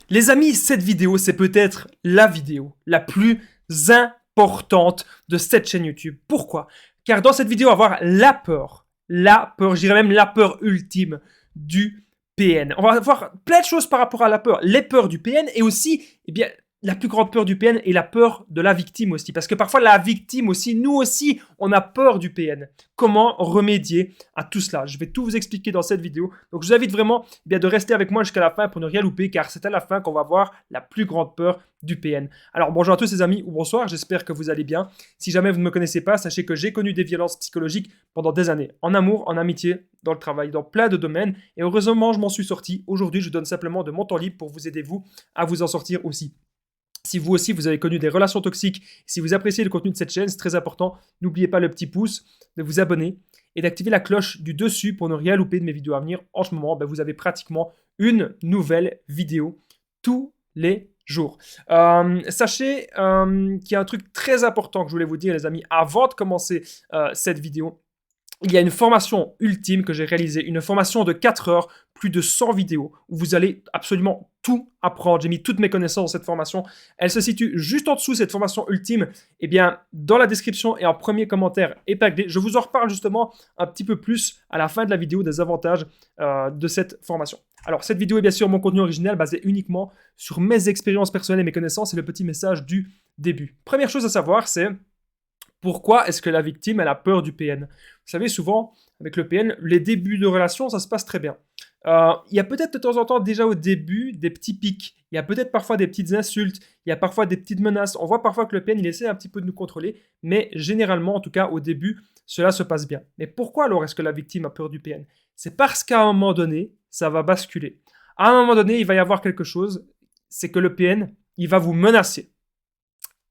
Les amis, cette vidéo, c'est peut-être la vidéo la plus importante de cette chaîne YouTube. Pourquoi? Car dans cette vidéo, on va voir la peur, je dirais même la peur ultime du PN. On va voir plein de choses par rapport à la peur, les peurs du PN et aussi, eh bien, la plus grande peur du PN est la peur de la victime aussi. Parce que parfois, la victime aussi, nous aussi, on a peur du PN. Comment remédier à tout cela? Je vais tout vous expliquer dans cette vidéo. Donc, je vous invite vraiment de rester avec moi jusqu'à la fin pour ne rien louper, car c'est à la fin qu'on va voir la plus grande peur du PN. Alors, bonjour à tous les amis, ou bonsoir, j'espère que vous allez bien. Si jamais vous ne me connaissez pas, sachez que j'ai connu des violences psychologiques pendant des années. En amour, en amitié, dans le travail, dans plein de domaines. Et heureusement, je m'en suis sorti. Aujourd'hui, je donne simplement de mon temps libre pour vous aider, vous, à vous en sortir aussi. Si vous aussi, vous avez connu des relations toxiques, si vous appréciez le contenu de cette chaîne, c'est très important. N'oubliez pas le petit pouce, de vous abonner et d'activer la cloche du dessus pour ne rien louper de mes vidéos à venir. En ce moment, vous avez pratiquement une nouvelle vidéo tous les jours. Sachez qu'il y a un truc très important que je voulais vous dire, les amis, avant de commencer cette vidéo. Il y a une formation ultime que j'ai réalisée, une formation de 4 heures, plus de 100 vidéos, où vous allez absolument tout apprendre. J'ai mis toutes mes connaissances dans cette formation. Elle se situe juste en dessous, cette formation ultime, eh bien, dans la description et en premier commentaire épinglé. Je vous en reparle justement un petit peu plus à la fin de la vidéo des avantages de cette formation. Alors, cette vidéo est bien sûr mon contenu original basé uniquement sur mes expériences personnelles et mes connaissances et le petit message du début. Première chose à savoir, c'est pourquoi est-ce que la victime, elle a peur du PN? Vous savez, souvent, avec le PN, les débuts de relation, ça se passe très bien. Il y a peut-être de temps en temps, déjà au début, des petits pics. Il y a peut-être parfois des petites insultes. Il y a parfois des petites menaces. On voit parfois que le PN, il essaie un petit peu de nous contrôler. Mais généralement, en tout cas, au début, cela se passe bien. Mais pourquoi alors est-ce que la victime a peur du PN? C'est parce qu'à un moment donné, ça va basculer. À un moment donné, il va y avoir quelque chose. C'est que le PN, il va vous menacer.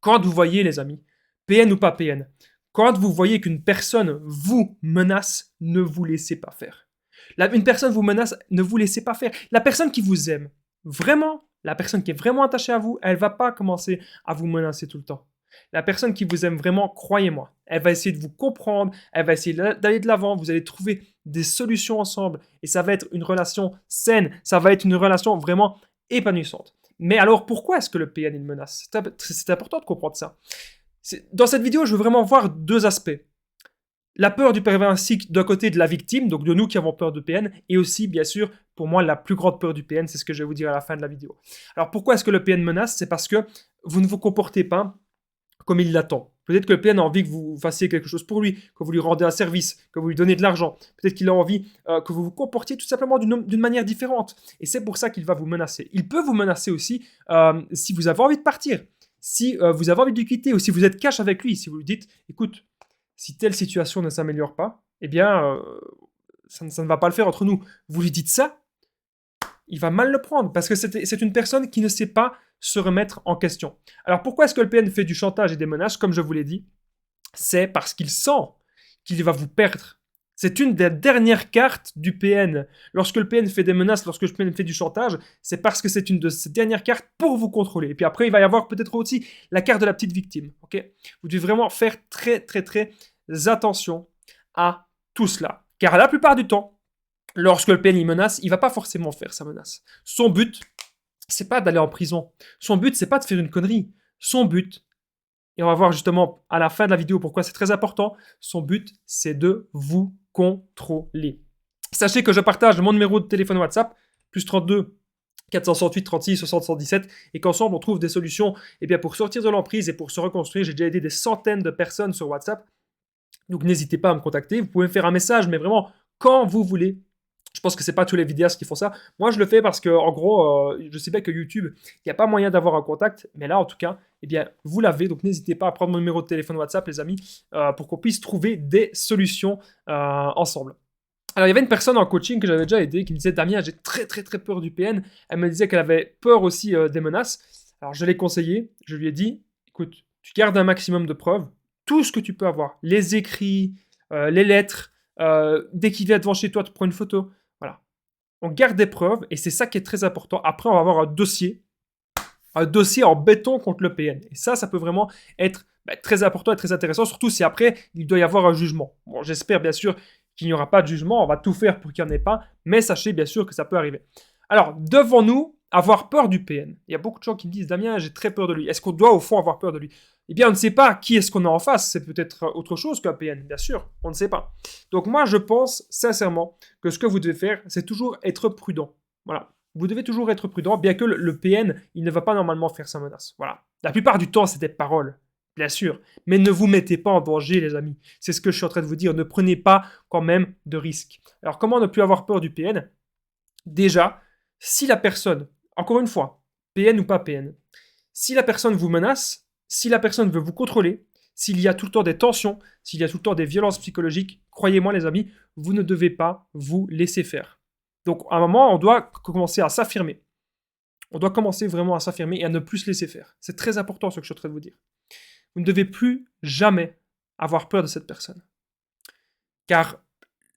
Quand vous voyez, les amis, PN ou pas PN, quand vous voyez qu'une personne vous menace, ne vous laissez pas faire. Une personne vous menace, ne vous laissez pas faire. La personne qui vous aime, vraiment, la personne qui est vraiment attachée à vous, elle ne va pas commencer à vous menacer tout le temps. La personne qui vous aime vraiment, croyez-moi, elle va essayer de vous comprendre, elle va essayer d'aller de l'avant, vous allez trouver des solutions ensemble et ça va être une relation saine, ça va être une relation vraiment épanouissante. Mais alors, pourquoi est-ce que le PN il menace? C'est important de comprendre ça. Dans cette vidéo, je veux vraiment voir deux aspects. La peur du pervers narcissique d'un côté de la victime, donc de nous qui avons peur de PN, et aussi, bien sûr, pour moi, la plus grande peur du PN, c'est ce que je vais vous dire à la fin de la vidéo. Alors, pourquoi est-ce que le PN menace? C'est parce que vous ne vous comportez pas comme il l'attend. Peut-être que le PN a envie que vous fassiez quelque chose pour lui, que vous lui rendez un service, que vous lui donnez de l'argent. Peut-être qu'il a envie que vous vous comportiez tout simplement d'une manière différente. Et c'est pour ça qu'il va vous menacer. Il peut vous menacer aussi si vous avez envie de partir. Si vous avez envie de quitter ou si vous êtes cash avec lui, si vous lui dites, écoute, si telle situation ne s'améliore pas, eh bien, ça ne va pas le faire entre nous. Vous lui dites ça, il va mal le prendre parce que c'est une personne qui ne sait pas se remettre en question. Alors pourquoi est-ce que le PN fait du chantage et des menaces? Comme je vous l'ai dit, c'est parce qu'il sent qu'il va vous perdre. C'est une des dernières cartes du PN. Lorsque le PN fait des menaces, lorsque le PN fait du chantage, c'est parce que c'est une de ces dernières cartes pour vous contrôler. Et puis après, il va y avoir peut-être aussi la carte de la petite victime. Okay, vous devez vraiment faire très attention à tout cela. Car la plupart du temps, lorsque le PN il menace, il ne va pas forcément faire sa menace. Son but, c'est pas d'aller en prison. Son but, c'est pas de faire une connerie. Son but, et on va voir justement à la fin de la vidéo pourquoi c'est très important, son but, c'est de vous contrôler. Sachez que je partage mon numéro de téléphone WhatsApp, plus 32 468 36 60 117, et qu'ensemble on trouve des solutions pour sortir de l'emprise et pour se reconstruire. J'ai déjà aidé des centaines de personnes sur WhatsApp, donc n'hésitez pas à me contacter. Vous pouvez me faire un message, mais vraiment quand vous voulez. Je pense que c'est pas tous les vidéastes qui font ça. Moi, je le fais parce que, en gros, je sais bien que YouTube, il n'y a pas moyen d'avoir un contact. Mais là, en tout cas, vous l'avez. Donc, n'hésitez pas à prendre mon numéro de téléphone WhatsApp, les amis, pour qu'on puisse trouver des solutions ensemble. Alors, il y avait une personne en coaching que j'avais déjà aidé qui me disait, Damien, j'ai très peur du PN. Elle me disait qu'elle avait peur aussi des menaces. Alors, je l'ai conseillé. Je lui ai dit, écoute, tu gardes un maximum de preuves. Tout ce que tu peux avoir. Les écrits, les lettres. Dès qu'il vient devant chez toi, tu prends une photo. Voilà. On garde des preuves et c'est ça qui est très important. Après, on va avoir un dossier en béton contre le PN. Et ça peut vraiment être très important et très intéressant, surtout si après, il doit y avoir un jugement. Bon, j'espère bien sûr qu'il n'y aura pas de jugement. On va tout faire pour qu'il n'y en ait pas, mais sachez bien sûr que ça peut arriver. Alors, devons-nous avoir peur du PN. Il y a beaucoup de gens qui me disent, Damien, j'ai très peur de lui. Est-ce qu'on doit au fond avoir peur de lui? Eh bien, on ne sait pas qui est-ce qu'on a en face. C'est peut-être autre chose qu'un PN, bien sûr. On ne sait pas. Donc moi, je pense sincèrement que ce que vous devez faire, c'est toujours être prudent. Voilà. Vous devez toujours être prudent, bien que le PN, il ne va pas normalement faire sa menace. Voilà. La plupart du temps, c'est des paroles, bien sûr. Mais ne vous mettez pas en danger, les amis. C'est ce que je suis en train de vous dire. Ne prenez pas quand même de risques. Alors, comment ne plus avoir peur du PN? Déjà, si la personne, encore une fois, PN ou pas PN, si la personne vous menace, si la personne veut vous contrôler, s'il y a tout le temps des tensions, s'il y a tout le temps des violences psychologiques, croyez-moi les amis, vous ne devez pas vous laisser faire. Donc à un moment, on doit commencer à s'affirmer. On doit commencer vraiment à s'affirmer et à ne plus se laisser faire. C'est très important ce que je suis en train de vous dire. Vous ne devez plus jamais avoir peur de cette personne. Car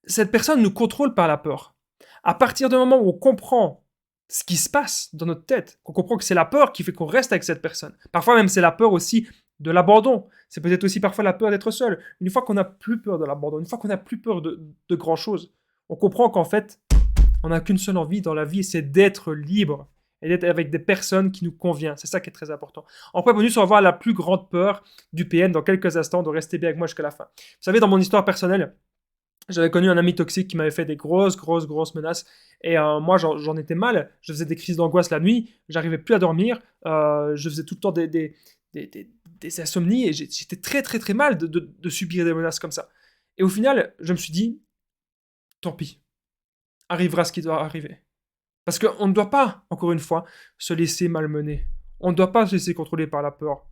cette personne nous contrôle par la peur. À partir du moment où on comprend ce qui se passe dans notre tête, qu'on comprend que c'est la peur qui fait qu'on reste avec cette personne. Parfois même c'est la peur aussi de l'abandon. C'est peut-être aussi parfois la peur d'être seul. Une fois qu'on n'a plus peur de l'abandon, une fois qu'on n'a plus peur de grand chose, on comprend qu'en fait, on n'a qu'une seule envie dans la vie, c'est d'être libre et d'être avec des personnes qui nous conviennent. C'est ça qui est très important. En point bonus, on va voir la plus grande peur du PN dans quelques instants, donc restez bien avec moi jusqu'à la fin. Vous savez, dans mon histoire personnelle, j'avais connu un ami toxique qui m'avait fait des grosses menaces. Et moi, j'en étais mal. Je faisais des crises d'angoisse la nuit. J'arrivais plus à dormir. Je faisais tout le temps des insomnies. Et j'étais très mal de subir des menaces comme ça. Et au final, je me suis dit, tant pis. Arrivera ce qui doit arriver. Parce qu'on ne doit pas, encore une fois, se laisser malmener. On ne doit pas se laisser contrôler par la peur.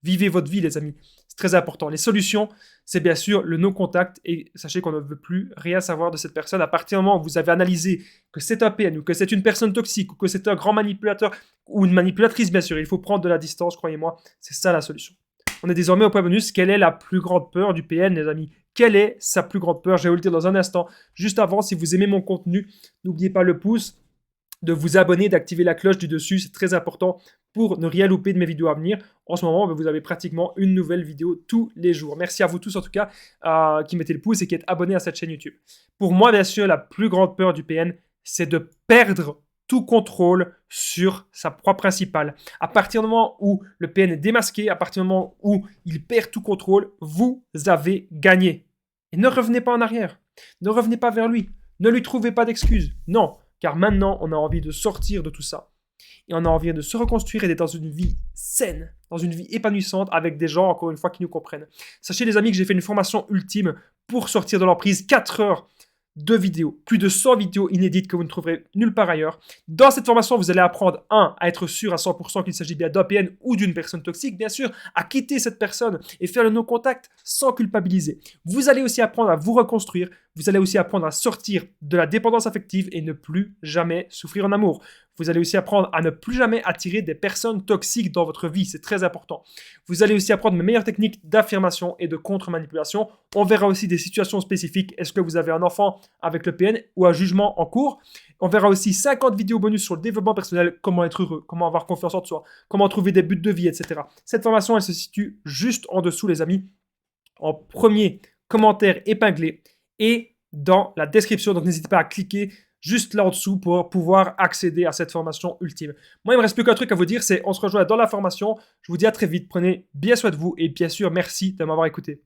Vivez votre vie, les amis. C'est très important. Les solutions, c'est bien sûr le non-contact. Et sachez qu'on ne veut plus rien savoir de cette personne. À partir du moment où vous avez analysé que c'est un PN, ou que c'est une personne toxique, ou que c'est un grand manipulateur, ou une manipulatrice, bien sûr, il faut prendre de la distance, croyez-moi. C'est ça la solution. On est désormais au point bonus. Quelle est la plus grande peur du PN, les amis? Quelle est sa plus grande peur? Je vais vous le dire dans un instant. Juste avant, si vous aimez mon contenu, n'oubliez pas le pouce, de vous abonner, d'activer la cloche du dessus. C'est très important pour ne rien louper de mes vidéos à venir. En ce moment, vous avez pratiquement une nouvelle vidéo tous les jours. Merci à vous tous en tout cas qui mettez le pouce et qui êtes abonnés à cette chaîne YouTube. Pour moi, bien sûr, la plus grande peur du PN, c'est de perdre tout contrôle sur sa proie principale. À partir du moment où le PN est démasqué, à partir du moment où il perd tout contrôle, vous avez gagné. Et ne revenez pas en arrière. Ne revenez pas vers lui. Ne lui trouvez pas d'excuses. Non, car maintenant, on a envie de sortir de tout ça. Et on a envie de se reconstruire et d'être dans une vie saine, dans une vie épanouissante avec des gens, encore une fois, qui nous comprennent. Sachez les amis que j'ai fait une formation ultime pour sortir de l'emprise, 4 heures de vidéos, plus de 100 vidéos inédites que vous ne trouverez nulle part ailleurs. Dans cette formation, vous allez apprendre, à être sûr à 100% qu'il s'agit bien d'un PN ou d'une personne toxique, bien sûr, à quitter cette personne et faire le no-contact sans culpabiliser. Vous allez aussi apprendre à vous reconstruire, vous allez aussi apprendre à sortir de la dépendance affective et ne plus jamais souffrir en amour. Vous allez aussi apprendre à ne plus jamais attirer des personnes toxiques dans votre vie, c'est très important. Vous allez aussi apprendre mes meilleures techniques d'affirmation et de contre-manipulation. On verra aussi des situations spécifiques. Est-ce que vous avez un enfant avec le PN ou un jugement en cours? On verra aussi 50 vidéos bonus sur le développement personnel, comment être heureux, comment avoir confiance en soi, comment trouver des buts de vie, etc. Cette formation, elle se situe juste en dessous, les amis, en premier commentaire épinglé et dans la description. Donc n'hésitez pas à cliquer juste là en dessous pour pouvoir accéder à cette formation ultime. Moi, il me reste plus qu'un truc à vous dire, c'est on se rejoint dans la formation. Je vous dis à très vite, prenez bien soin de vous et bien sûr, merci de m'avoir écouté.